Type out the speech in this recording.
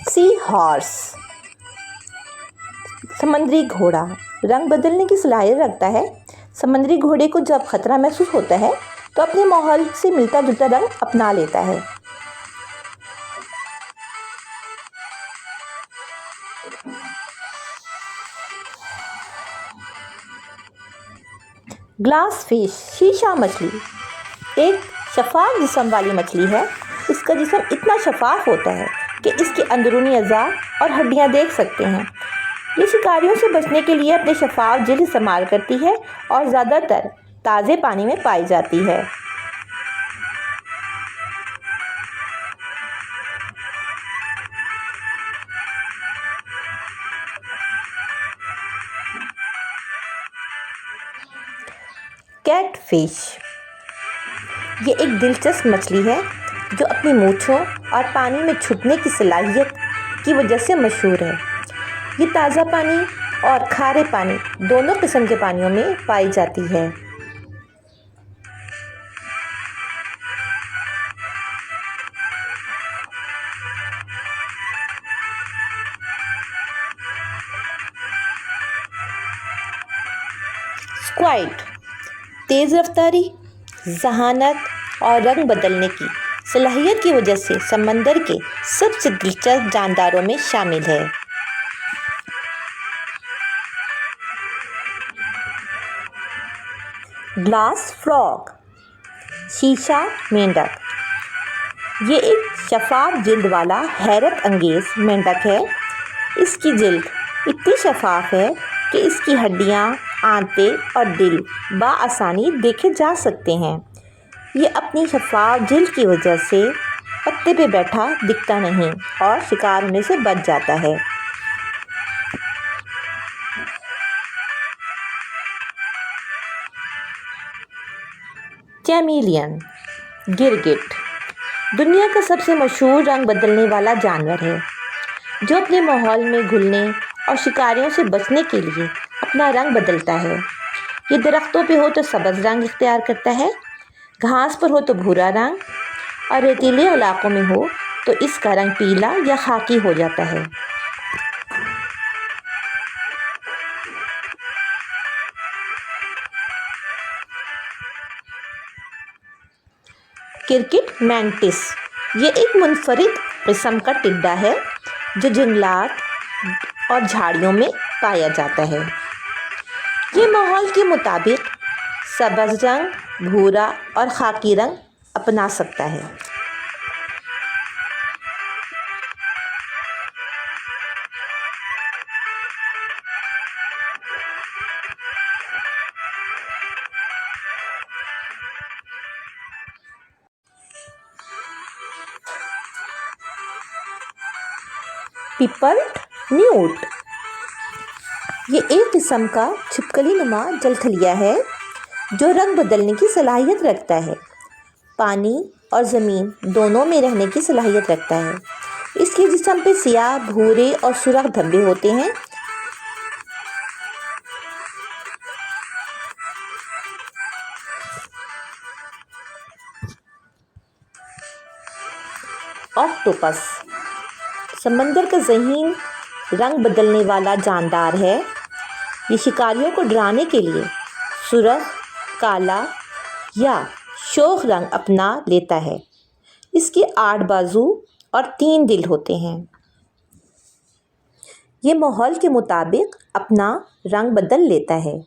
Sea horse, समुद्री घोड़ा, रंग बदलने की सलाहियत रखता है। समुद्री घोड़े को जब खतरा महसूस होता है तो अपने माहौल से मिलता जुलता रंग अपना लेता है। ग्लास फिश, शीशा मछली, एक शफाफ जिस्म वाली मछली है। इसका जिस्म इतना शफाफ होता है कि इसके अंदरूनी अज़ा और हड्डियां देख सकते हैं। ये शिकारियों से बचने के लिए अपने शफाफ जिल्द इस्तेमाल करती है और ज़्यादातर ताज़े पानी में पाई जाती है। कैट फिश, ये एक दिलचस्प मछली है जो अपनी मूंछों और पानी में छुपने की सलाहियत की वजह से मशहूर है। ये ताज़ा पानी और खारे पानी दोनों किस्म के पानियों में पाई जाती है। स्क्वाइड, तेज़ रफ्तारी, ज़हानत और रंग बदलने की सलाहियत की वजह से समंदर के सबसे दिलचस्प जानदारों में शामिल है। ग्लास फ्रॉग, शीशा मेंढक, ये एक शफाफ जिल्द वाला हैरत अंगेज मेंढक है। इसकी जिल्द इतनी शफाफ है कि इसकी हड्डियाँ, आंतें और दिल बआसानी देखे जा सकते हैं। ये अपनी शफाफ जिल्द की वजह से पत्ते पे बैठा दिखता नहीं और शिकार होने से बच जाता है। चैमेलियन, गिरगिट, दुनिया का सबसे मशहूर रंग बदलने वाला जानवर है जो अपने माहौल में घुलने और शिकारियों से बचने के लिए अपना रंग बदलता है। ये दरख्तों पे हो तो सब्ज़ रंग इख्तियार करता है, घास पर हो तो भूरा रंग और रेतीले इलाकों में हो तो इसका रंग पीला या खाकी हो जाता है। क्रिकेट मैंटिस, ये एक मुनफरिद किस्म का टिड्डा है जो जंगलात और झाड़ियों में पाया जाता है। ये माहौल के मुताबिक सब्ज़ रंग, भूरा और खाकी रंग अपना सकता है। पिपर्ड न्यूट, ये एक किस्म का छिपकली नुमा जलथलिया है जो रंग बदलने की सलाहियत रखता है। पानी और ज़मीन दोनों में रहने की सलाहियत रखता है। इसके जिस्म पे सियाह, भूरे और सुर्ख धब्बे होते हैं। ऑक्टोपस, समंदर का ज़हीन रंग बदलने वाला जानदार है। ये शिकारियों को डराने के लिए सुर्ख, काला या शोख रंग अपना लेता है। इसके 8 बाजू और 3 दिल होते हैं। ये माहौल के मुताबिक अपना रंग बदल लेता है।